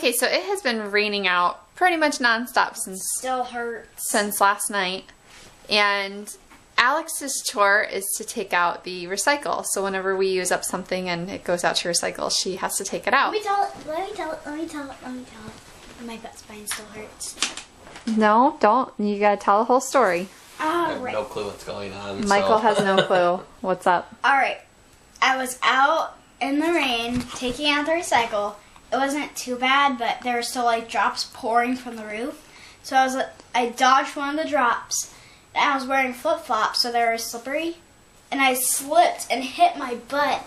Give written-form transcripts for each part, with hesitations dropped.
Okay, so it has been raining out pretty much nonstop Still hurts. Since last night. And Alex's chore is to take out the recycle. So whenever we use up something and it goes out to recycle, she has to take it out. Let me tell it. My butt spine still hurts. No, don't. You gotta tell the whole story. I have no clue what's going on. Michael has no clue. What's up? Alright. I was out in the rain taking out the recycle. It wasn't too bad, but there were still like drops pouring from the roof. So I dodged one of the drops. And I was wearing flip-flops, so they were slippery. And I slipped and hit my butt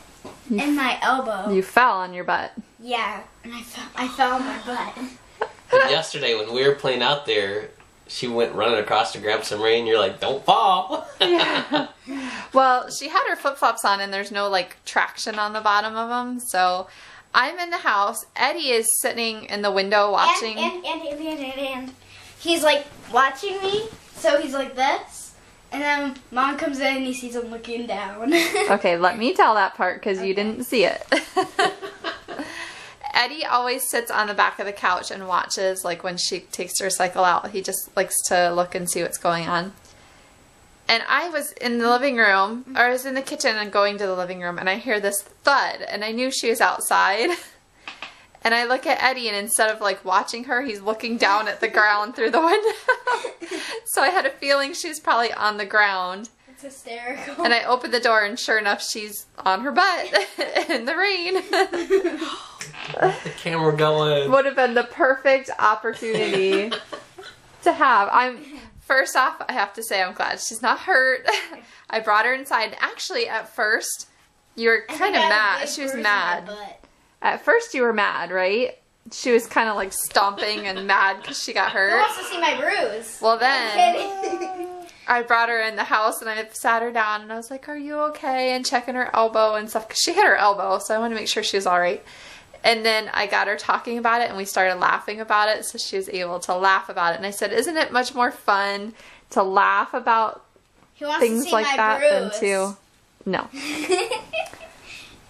and my elbow. You fell on your butt. Yeah, and I fell on my butt. And yesterday when we were playing out there, she went running across to grab some rain. You're like, don't fall. Yeah. Well, she had her flip-flops on and there's no like traction on the bottom of them. So I'm in the house. Eddie is sitting in the window watching. And he's like watching me. So he's like this. And then Mom comes in and he sees him looking down. Okay, let me tell that part because you didn't see it. Eddie always sits on the back of the couch and watches, like when she takes the recycle out. He just likes to look and see what's going on. And I was in the living room, or I was in the kitchen and going to the living room, and I hear this thud, and I knew she was outside. And I look at Eddie, and instead of like watching her, he's looking down at the ground through the window. So I had a feeling she was probably on the ground. It's hysterical. And I opened the door, and sure enough, she's on her butt in the rain. The camera going. Would have been the perfect opportunity to have. First off, I have to say I'm glad she's not hurt. I brought her inside. Actually, at first, you were kind of mad. She was mad. At first, you were mad, right? She was kind of like stomping and mad because she got hurt. Who wants to see my bruise? Well, then I brought her in the house and I sat her down and I was like, "Are you okay?" And checking her elbow and stuff because she hit her elbow, so I wanted to make sure she was all right. And then I got her talking about it and we started laughing about it, so she was able to laugh about it. And I said, "Isn't it much more fun to laugh about things like that than to..." No.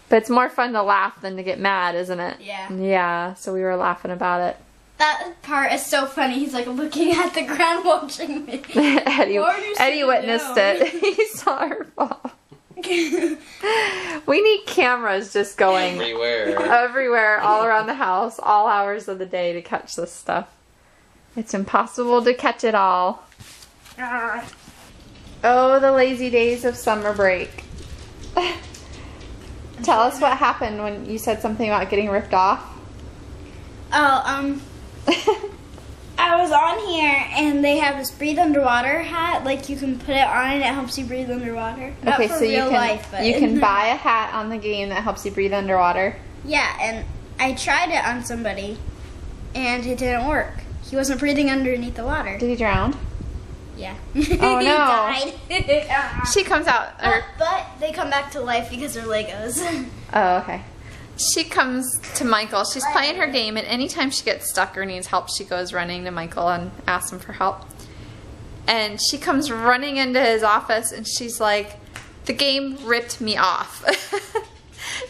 But it's more fun to laugh than to get mad, isn't it? Yeah. Yeah, so we were laughing about it. That part is so funny. He's like looking at the ground watching me. Eddie witnessed it. He saw her fall. We need cameras just going everywhere, all around the house, all hours of the day to catch this stuff. It's impossible to catch it all. Oh, the lazy days of summer break. Tell us what happened when you said something about getting ripped off. Oh, I was on here and they have this breathe underwater hat. Like you can put it on and it helps you breathe underwater. Not Okay, for so real life, but you can buy a hat on the game that helps you breathe underwater. Yeah, and I tried it on somebody and it didn't work. He wasn't breathing underneath the water. Did he drown? Yeah. Oh no. He died. She comes out. But they come back to life because they're Legos. Oh, okay. She comes to Michael. She's playing her game, and anytime she gets stuck or needs help, she goes running to Michael and asks him for help. And she comes running into his office, and she's like, "The game ripped me off."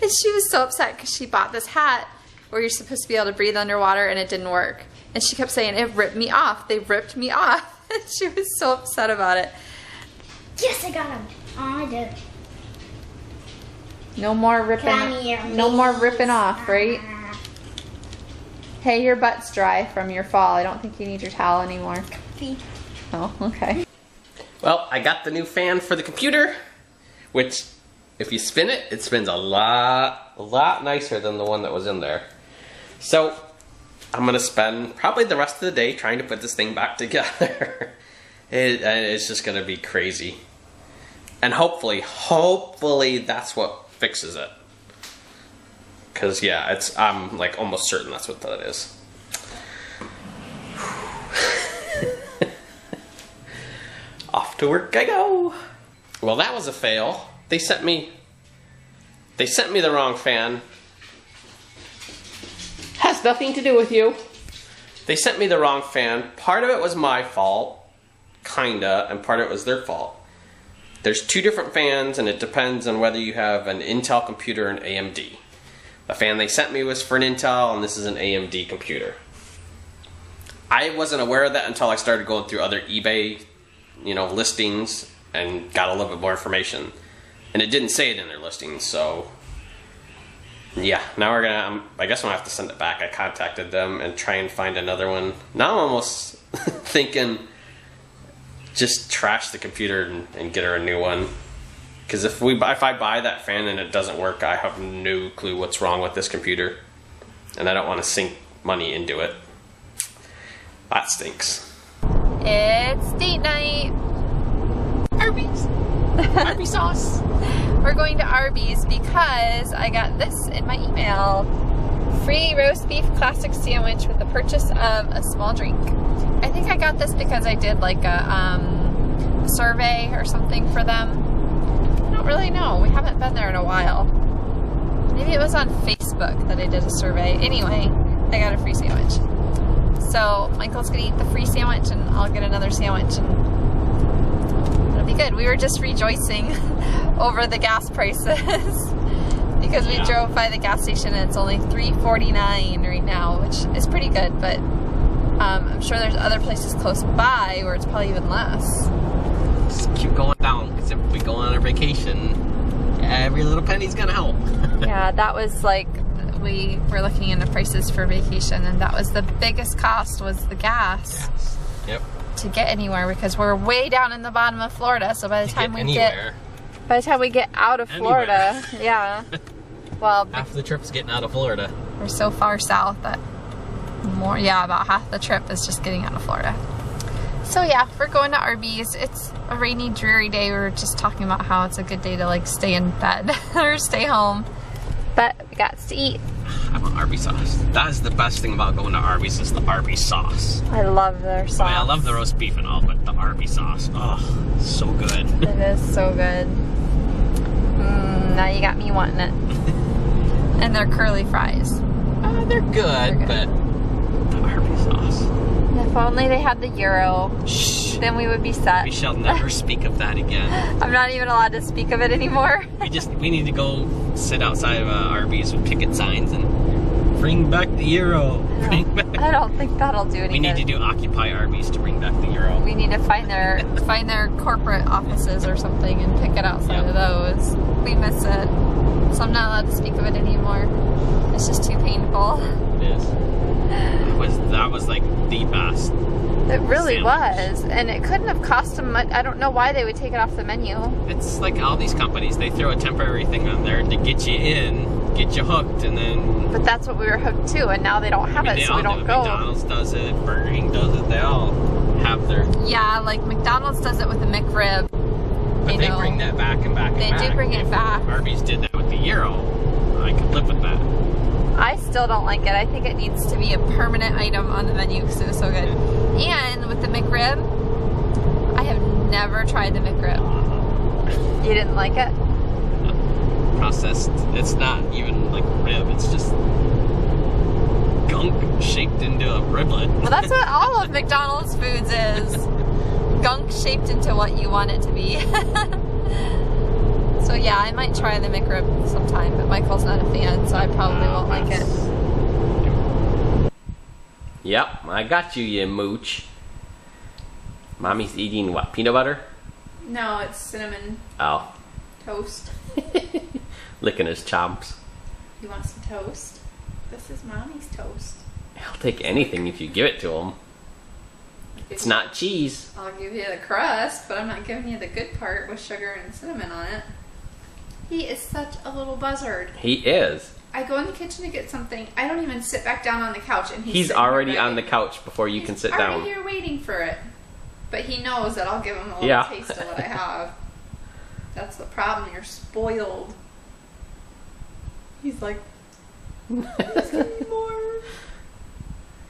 And she was so upset because she bought this hat where you're supposed to be able to breathe underwater, and it didn't work. And she kept saying, "It ripped me off. They ripped me off." And she was so upset about it. Yes, I got him. Oh, I did. No more ripping. No more ripping off, right? Hey, your butt's dry from your fall. I don't think you need your towel anymore. Oh, okay. Well, I got the new fan for the computer, which, if you spin it, it spins a lot nicer than the one that was in there. So, I'm going to spend probably the rest of the day trying to put this thing back together. It's just going to be crazy. And hopefully that's what fixes it. Because, yeah, I'm like almost certain that's what that is. Off to work I go. Well, that was a fail. They sent me the wrong fan. Has nothing to do with you. They sent me the wrong fan. Part of it was my fault, kinda, and part of it was their fault. There's two different fans, and it depends on whether you have an Intel computer or an AMD. The fan they sent me was for an Intel, and this is an AMD computer. I wasn't aware of that until I started going through other eBay, listings and got a little bit more information. And it didn't say it in their listings, so yeah, now I guess I'm gonna have to send it back. I contacted them and try and find another one. Now I'm almost thinking just trash the computer and get her a new one. Because if I buy that fan and it doesn't work, I have no clue what's wrong with this computer. And I don't want to sink money into it. That stinks. It's date night. Arby's. Arby's sauce. We're going to Arby's because I got this in my email. Free roast beef classic sandwich with the purchase of a small drink. I think I got this because I did like a survey or something for them. I don't really know. We haven't been there in a while. Maybe it was on Facebook that I did a survey. Anyway, I got a free sandwich. So Michael's gonna eat the free sandwich and I'll get another sandwich and it'll be good. We were just rejoicing over the gas prices because we drove by the gas station and it's only $3.49 right now, which is pretty good, but I'm sure there's other places close by where it's probably even less. Just keep going down, because if we go on our vacation, every little penny's gonna help. Yeah, that was like, we were looking into prices for vacation and that was the biggest cost, was the gas. Yes. Yep. To get anywhere, because we're way down in the bottom of Florida, so by the time we get out of Florida, yeah. Well, half the trip's getting out of Florida. We're so far south that about half the trip is just getting out of Florida. So yeah, we're going to Arby's. It's a rainy, dreary day. We were just talking about how it's a good day to like stay in bed or stay home. But we got to eat. I want Arby's sauce. That is the best thing about going to Arby's, is the Arby's sauce. I love their sauce. I mean, I love the roast beef and all, but the Arby's sauce, oh, so good. It is so good. Now you got me wanting it. And their curly fries. They're good, but the Arby's sauce. If only they had the Euro, then we would be set. We shall never speak of that again. I'm not even allowed to speak of it anymore. We need to go sit outside of Arby's with picket signs and bring back the Euro. I don't think that'll do anything. We need to do Occupy Arby's to bring back the Euro. We need to find their corporate offices or something and picket outside of those. We miss it. So I'm not allowed to speak of it anymore. It's just too painful. It is. That was like the best. It really sandwich. was, and it couldn't have cost them much. I don't know why they would take it off the menu. It's like all these companies, they throw a temporary thing on there to get you in, get you hooked, and then... But that's what we were hooked to, and now they don't have it, so we don't go. McDonald's does it, Burger King does it, they all have their... Yeah, like McDonald's does it with the McRib. But they bring that back and back and back. They do bring it back. Arby's did that with the Euro. I could live with that. I still don't like it. I think it needs to be a permanent item on the menu because it was so good. And with the McRib, I have never tried the McRib. You didn't like it? Processed. It's not even like rib. It's just gunk shaped into a riblet. Well, that's what all of McDonald's foods is. Gunk shaped into what you want it to be. So yeah, I might try the McRib sometime, but Michael's not a fan, so I probably won't like it. Yep, I got you, you mooch. Mommy's eating what, peanut butter? No, it's cinnamon toast. Licking his chomps. You want some toast? This is Mommy's toast. He'll take anything if you give it to him. It's not cheese. I'll give you the crust, but I'm not giving you the good part with sugar and cinnamon on it. He is such a little buzzard. He is. I go in the kitchen to get something. I don't even sit back down on the couch, and he's already on the couch before you can sit down. He's already here waiting for it. But he knows that I'll give him a little taste of what I have. That's the problem. You're spoiled. He's like, please give me more.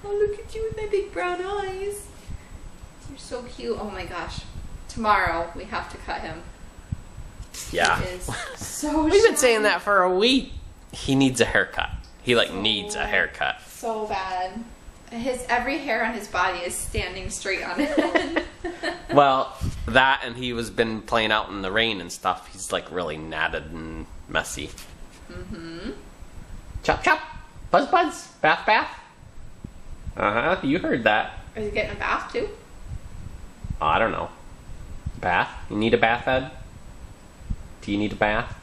Oh, look at you with my big brown eyes. You're so cute. Oh my gosh. Tomorrow we have to cut him. Yeah. He is so We've been saying that for a week. He needs a haircut. He needs a haircut. So bad. Every hair on his body is standing straight on it. Well, that and he was been playing out in the rain and stuff. He's like really natted and messy. Mm-hmm. Chop, chop. Buzz, buzz. Bath, bath. Uh-huh, you heard that. Is he getting a bath too? Oh, I don't know. Bath? You need a bath, Ed? Do you need a bath?